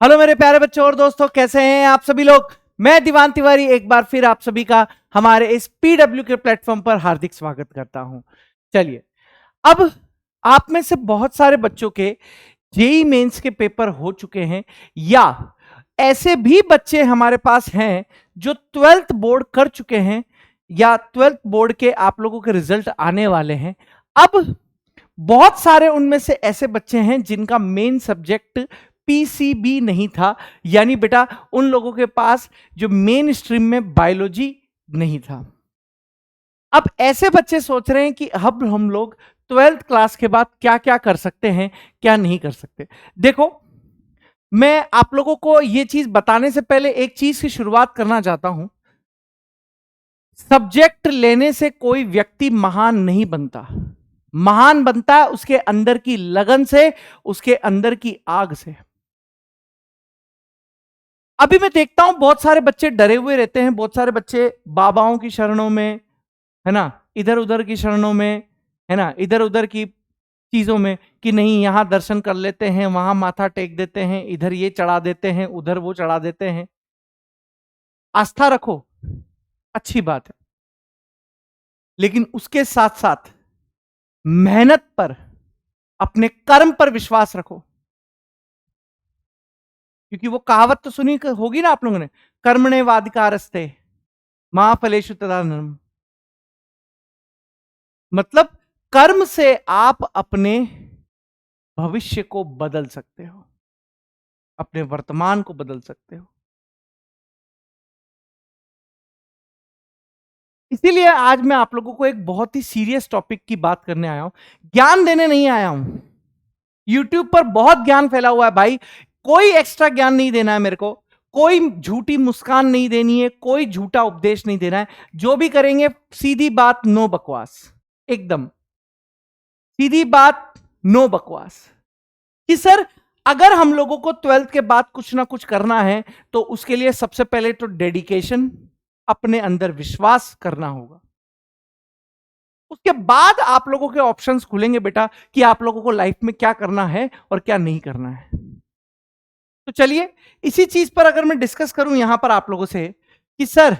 Hello मेरे प्यारे बच्चों और दोस्तों, कैसे हैं आप सभी लोग। मैं दीवान तिवारी एक बार फिर आप सभी का हमारे इस पीडब्ल्यू के प्लेटफॉर्म पर हार्दिक स्वागत करता हूं। चलिए, अब आप में से बहुत सारे बच्चों के जेई मेंस के पेपर हो चुके हैं, या ऐसे भी बच्चे हमारे पास हैं जो 12th बोर्ड कर चुके हैं, या 12th बोर्ड के आप लोगों के रिजल्ट आने वाले हैं। अब बहुत सारे उनमें से ऐसे बच्चे हैं जिनका मेन सब्जेक्ट पीसीबी नहीं था, यानी बेटा उन लोगों के पास जो मेन स्ट्रीम में बायोलॉजी नहीं था। अब ऐसे बच्चे सोच रहे हैं कि अब हम लोग 12th क्लास के बाद क्या क्या कर सकते हैं, क्या नहीं कर सकते। देखो, मैं आप लोगों को यह चीज बताने से पहले एक चीज की शुरुआत करना चाहता हूं। सब्जेक्ट लेने से कोई व्यक्ति महान नहीं बनता। महान बनता है उसके अंदर की लगन से, उसके अंदर की आग से। अभी मैं देखता हूं बहुत सारे बच्चे डरे हुए रहते हैं, बहुत सारे बच्चे बाबाओं की शरणों में, है ना, इधर उधर की शरणों में, है ना, इधर उधर की चीजों में, कि नहीं यहां दर्शन कर लेते हैं, वहां माथा टेक देते हैं, इधर ये चढ़ा देते हैं, उधर वो चढ़ा देते हैं। आस्था रखो, अच्छी बात है, लेकिन उसके साथ साथ मेहनत पर, अपने कर्म पर विश्वास रखो। क्योंकि वो कहावत तो सुनी होगी ना आप लोगों ने, कर्मण्येवाधिकारस्ते मा फलेषु तदान्यम्। मतलब कर्म से आप अपने भविष्य को बदल सकते हो, अपने वर्तमान को बदल सकते हो। इसीलिए आज मैं आप लोगों को एक बहुत ही सीरियस टॉपिक की बात करने आया हूं। ज्ञान देने नहीं आया हूं। यूट्यूब पर बहुत ज्ञान फैला हुआ है भाई, कोई एक्स्ट्रा ज्ञान नहीं देना है मेरे को, कोई झूठी मुस्कान नहीं देनी है, कोई झूठा उपदेश नहीं देना है। जो भी करेंगे सीधी बात, नो बकवास, एकदम सीधी बात, नो बकवास। कि सर अगर हम लोगों को 12th के बाद कुछ ना कुछ करना है तो उसके लिए सबसे पहले तो डेडिकेशन, अपने अंदर विश्वास करना होगा। उसके बाद आप लोगों के ऑप्शंस खुलेंगे बेटा कि आप लोगों को लाइफ में क्या करना है और क्या नहीं करना है। तो चलिए, इसी चीज पर अगर मैं डिस्कस करूं यहां पर आप लोगों से कि सर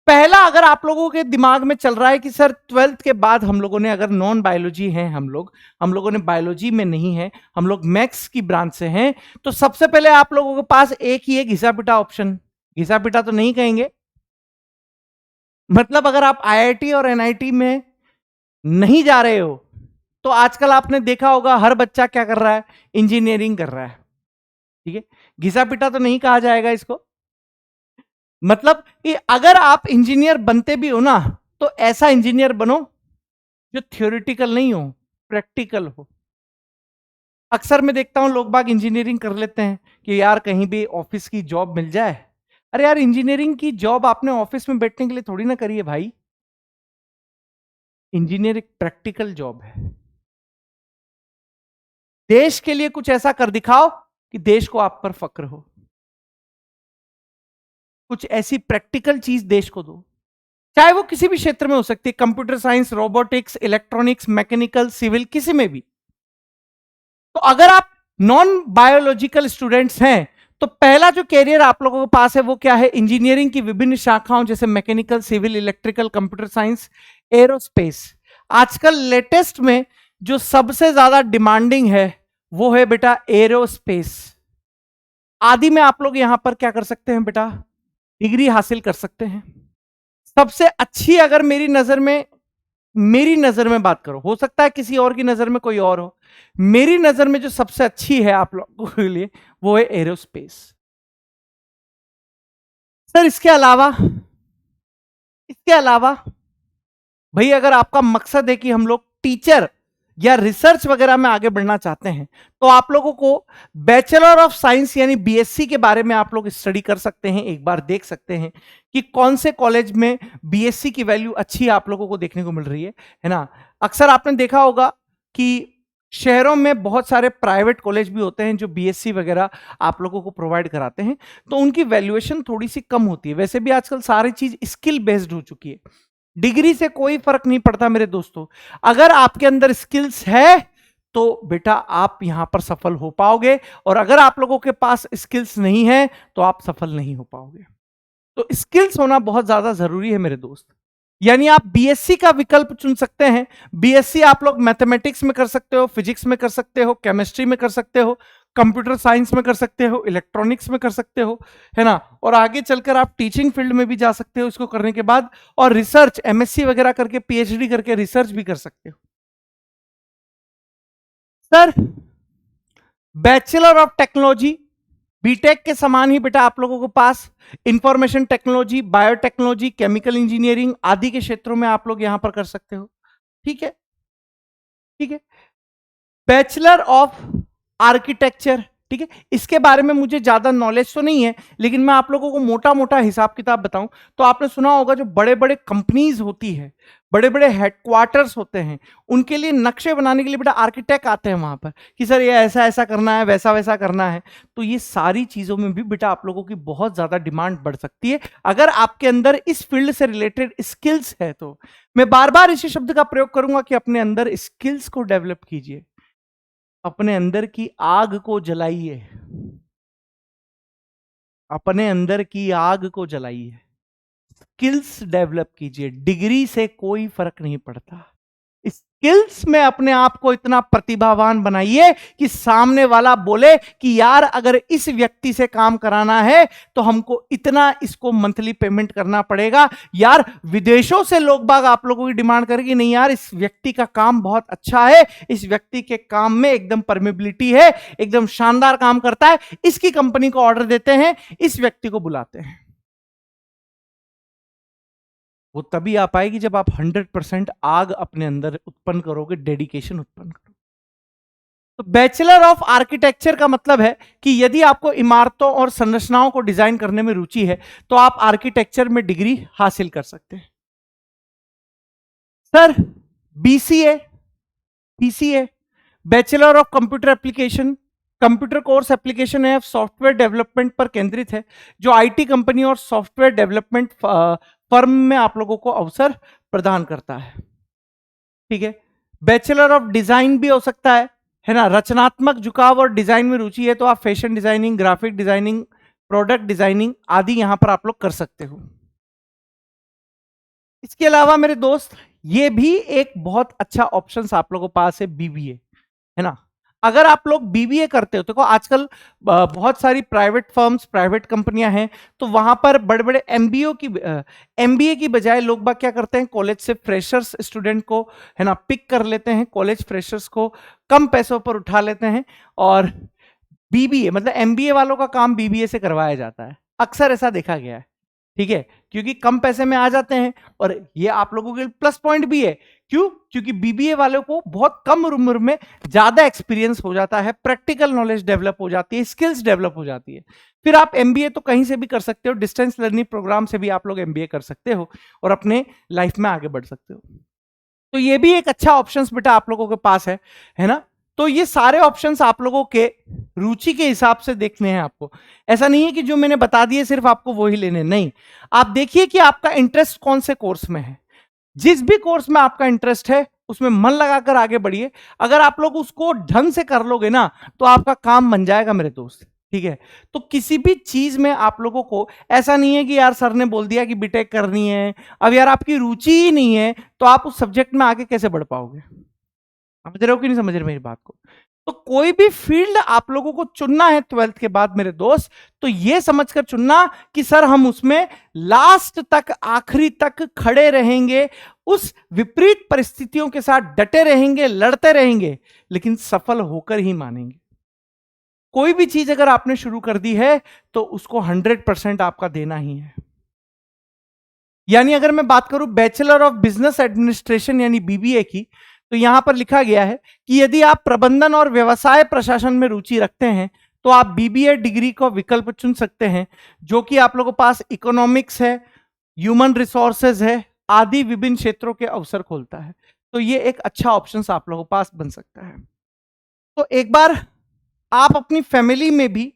पहला, अगर आप लोगों के दिमाग में चल रहा है कि सर 12th के बाद हम लोगों ने अगर नॉन बायोलॉजी है, हम लोगों ने बायोलॉजी में नहीं है, हम लोग मैथ्स की ब्रांच से हैं, तो सबसे पहले आप लोगों के पास एक ही है घिसा पिटा ऑप्शन। घिसा पिटा तो नहीं कहेंगे, मतलब अगर आप आईआईटी और एनआईटी में नहीं जा रहे हो तो आजकल आपने देखा होगा हर बच्चा क्या कर रहा है, इंजीनियरिंग कर रहा है। ठीक है, घिसा पिटा तो नहीं कहा जाएगा इसको। मतलब कि अगर आप इंजीनियर बनते भी हो ना, तो ऐसा इंजीनियर बनो जो थ्योरेटिकल नहीं हो, प्रैक्टिकल हो। अक्सर मैं देखता हूं लोग बाग इंजीनियरिंग कर लेते हैं कि यार कहीं भी ऑफिस की जॉब मिल जाए। अरे यार, इंजीनियरिंग की जॉब आपने ऑफिस में बैठने के लिए थोड़ी ना करी है भाई। इंजीनियर एक प्रैक्टिकल जॉब है। देश के लिए कुछ ऐसा कर दिखाओ कि देश को आप पर फक्र हो। कुछ ऐसी प्रैक्टिकल चीज देश को दो, चाहे वो किसी भी क्षेत्र में हो सकती है, computer science, robotics, electronics, mechanical, civil, किसी में भी। तो अगर आप नॉन बायोलॉजिकल स्टूडेंट्स हैं तो पहला जो कैरियर आप लोगों के पास है वो क्या है, इंजीनियरिंग की विभिन्न शाखाओं जैसे mechanical, civil, electrical, computer science, aerospace. आजकल लेटेस्ट में जो सबसे ज्यादा डिमांडिंग है वो है बेटा एरोस्पेस। आदि में आप लोग यहां पर क्या कर सकते हैं बेटा, डिग्री हासिल कर सकते हैं। सबसे अच्छी, अगर मेरी नजर में बात करो, हो सकता है किसी और की नजर में कोई और हो, मेरी नजर में जो सबसे अच्छी है आप लोगों के लिए वो है एरोस्पेस। सर इसके अलावा भाई, अगर आपका मकसद है कि हम लोग टीचर या रिसर्च वगैरह में आगे बढ़ना चाहते हैं तो आप लोगों को बैचलर ऑफ साइंस यानी बीएससी के बारे में आप लोग स्टडी कर सकते हैं। एक बार देख सकते हैं कि कौन से कॉलेज में बीएससी की वैल्यू अच्छी आप लोगों को देखने को मिल रही है ना। अक्सर आपने देखा होगा कि शहरों में बहुत सारे प्राइवेट कॉलेज भी होते हैं जो बीएससी वगैरह आप लोगों को प्रोवाइड कराते हैं, तो उनकी वैल्यूएशन थोड़ी सी कम होती है। वैसे भी आजकल सारी चीज स्किल बेस्ड हो चुकी है, डिग्री से कोई फर्क नहीं पड़ता मेरे दोस्तों। अगर आपके अंदर स्किल्स है तो बेटा आप यहां पर सफल हो पाओगे। और अगर आप लोगों के पास स्किल्स नहीं है तो आप सफल नहीं हो पाओगे। तो स्किल्स होना बहुत ज्यादा जरूरी है मेरे दोस्त। यानी आप बीएससी का विकल्प चुन सकते हैं। बीएससी आप लोग मैथमेटिक्स में कर सकते हो, फिजिक्स में कर सकते हो, केमिस्ट्री में कर सकते हो, कंप्यूटर साइंस में कर सकते हो, इलेक्ट्रॉनिक्स में कर सकते हो, है ना। और आगे चलकर आप टीचिंग फील्ड में भी जा सकते हो इसको करने के बाद, और रिसर्च एमएससी वगैरह करके पीएचडी करके रिसर्च भी कर सकते हो। Sir bachelor of technology BTech के समान ही बेटा आप लोगों के पास information technology, biotechnology, chemical engineering आदि के क्षेत्रों में आप लोग यहां पर कर सकते हो। ठीक है, ठीक है। बैचलर ऑफ आर्किटेक्चर, ठीक है, इसके बारे में मुझे ज्यादा नॉलेज तो नहीं है, लेकिन मैं आप लोगों को मोटा मोटा हिसाब किताब बताऊं तो आपने सुना होगा जो बड़े बड़े कंपनीज होती है, बड़े बड़े हेडक्वार्टर्स होते हैं, उनके लिए नक्शे बनाने के लिए बेटा आर्किटेक्ट आते हैं वहां पर कि सर ये ऐसा ऐसा करना है, वैसा वैसा करना है। तो ये सारी चीजों में भी बेटा आप लोगों की बहुत ज्यादा डिमांड बढ़ सकती है अगर आपके अंदर इस फील्ड से रिलेटेड स्किल्स है। तो मैं बार बार इसी शब्द का प्रयोग करूंगा कि अपने अंदर स्किल्स को डेवलप कीजिए, अपने अंदर की आग को जलाइए, अपने अंदर की आग को जलाइए, स्किल्स डेवलप कीजिए। डिग्री से कोई फर्क नहीं पड़ता, स्किल्स में अपने आप को इतना प्रतिभावान बनाइए कि सामने वाला बोले कि यार अगर इस व्यक्ति से काम कराना है तो हमको इतना इसको मंथली पेमेंट करना पड़ेगा। यार विदेशों से लोग बाग आप लोगों की डिमांड करेगी, नहीं यार इस व्यक्ति का काम बहुत अच्छा है, इस व्यक्ति के काम में एकदम परमिबिलिटी है, एकदम शानदार काम करता है, इसकी कंपनी को ऑर्डर देते हैं, इस व्यक्ति को बुलाते हैं। वो तभी आ पाएगी जब आप 100% आग अपने अंदर उत्पन्न करोगे, डेडिकेशन उत्पन्न करोगे। तो बैचलर ऑफ आर्किटेक्चर का मतलब है कि यदि आपको इमारतों और संरचनाओं को डिजाइन करने में रुचि है तो आप आर्किटेक्चर में डिग्री हासिल कर सकते हैं। Sir BCA, PCA bachelor of computer application, computer course application है, सॉफ्टवेयर डेवलपमेंट पर केंद्रित है, जो आईटी कंपनी और सॉफ्टवेयर डेवलपमेंट फर्म में आप लोगों को अवसर प्रदान करता है। ठीक है, बैचलर ऑफ डिजाइन भी हो सकता है ना, रचनात्मक झुकाव और डिजाइन में रुचि है तो आप fashion designing, graphic designing, product designing आदि यहां पर आप लोग कर सकते हो। इसके अलावा मेरे दोस्त ये भी एक बहुत अच्छा ऑप्शन आप लोगों के पास है, बीबीए, है ना। अगर आप लोग बीबीए करते हो तो आजकल बहुत सारी प्राइवेट फर्म्स, प्राइवेट कंपनियां हैं, तो वहां पर बड़े बड़े एमबीए की बजाय लोग बाग क्या करते हैं, कॉलेज से फ्रेशर्स स्टूडेंट को, है ना, पिक कर लेते हैं, कॉलेज फ्रेशर्स को कम पैसों पर उठा लेते हैं और बीबीए मतलब एमबीए वालों का काम बीबीए से करवाया जाता है। अक्सर ऐसा देखा गया है, ठीक है, क्योंकि कम पैसे में आ जाते हैं और ये आप लोगों के प्लस पॉइंट भी है। क्यों? क्योंकि बीबीए वालों को बहुत कम उम्र में ज्यादा एक्सपीरियंस हो जाता है, प्रैक्टिकल नॉलेज डेवलप हो जाती है, स्किल्स डेवलप हो जाती है। फिर आप एमबीए तो कहीं से भी कर सकते हो, डिस्टेंस लर्निंग प्रोग्राम से भी आप लोग एमबीए कर सकते हो और अपने लाइफ में आगे बढ़ सकते हो। तो ये भी एक अच्छा ऑप्शन बेटा आप लोगों के पास है ना। तो ये सारे ऑप्शंस आप लोगों के रुचि के हिसाब से देखने हैं आपको। ऐसा नहीं है कि जो मैंने बता दिए सिर्फ आपको वो ही लेने, नहीं, आप देखिए कि आपका इंटरेस्ट कौन से कोर्स में है। जिस भी कोर्स में आपका इंटरेस्ट है उसमें मन लगाकर आगे बढ़िए। अगर आप लोग उसको ढंग से कर लोगे ना तो आपका काम बन जाएगा मेरे दोस्त, ठीक है। तो किसी भी चीज में आप लोगों को ऐसा नहीं है कि यार सर ने बोल दिया कि बीटेक करनी है, अब यार आपकी रुचि ही नहीं है तो आप उस सब्जेक्ट में आगे कैसे बढ़ पाओगे। समझ रहे हो कि नहीं समझ रहे मेरी बात को। तो कोई भी फील्ड आप लोगों को चुनना है 12th के बाद मेरे दोस्त, तो यह समझकर चुनना कि सर हम उसमें लास्ट तक, आखिरी तक खड़े रहेंगे, उस विपरीत परिस्थितियों के साथ डटे रहेंगे, लड़ते रहेंगे, लेकिन सफल होकर ही मानेंगे। कोई भी चीज अगर आपने शुरू कर दी है तो उसको 100% आपका देना ही है। यानी अगर मैं बात करूं बैचलर ऑफ बिजनेस एडमिनिस्ट्रेशन यानी बीबीए की, तो यहां पर लिखा गया है कि यदि आप प्रबंधन और व्यवसाय प्रशासन में रुचि रखते हैं तो आप बीबीए डिग्री का विकल्प चुन सकते हैं, जो कि आप लोगों के पास इकोनॉमिक्स है, ह्यूमन रिसोर्सेज है आदि विभिन्न क्षेत्रों के अवसर खोलता है। तो ये एक अच्छा ऑप्शन आप लोगों के पास बन सकता है। तो एक बार आप अपनी फैमिली में भी,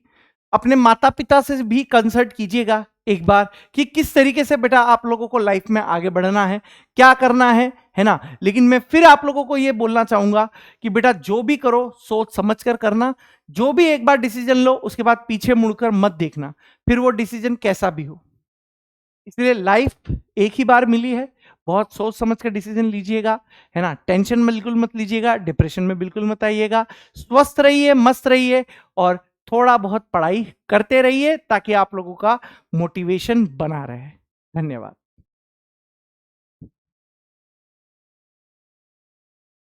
अपने माता पिता से भी कंसल्ट कीजिएगा एक बार कि किस तरीके से बेटा आप लोगों को लाइफ में आगे बढ़ना है, क्या करना है ना। लेकिन मैं फिर आप लोगों को यह बोलना चाहूंगा कि बेटा जो भी करो सोच समझ कर करना। जो भी एक बार डिसीजन लो उसके बाद पीछे मुड़कर मत देखना, फिर वो डिसीजन कैसा भी हो। इसलिए लाइफ एक ही बार मिली है, बहुत सोच समझ कर डिसीजन लीजिएगा, है ना। टेंशन बिल्कुल मत लीजिएगा, डिप्रेशन में बिल्कुल मत आइएगा। स्वस्थ रहिए, मस्त रहिए और थोड़ा बहुत पढ़ाई करते रहिए ताकि आप लोगों का मोटिवेशन बना रहे। धन्यवाद।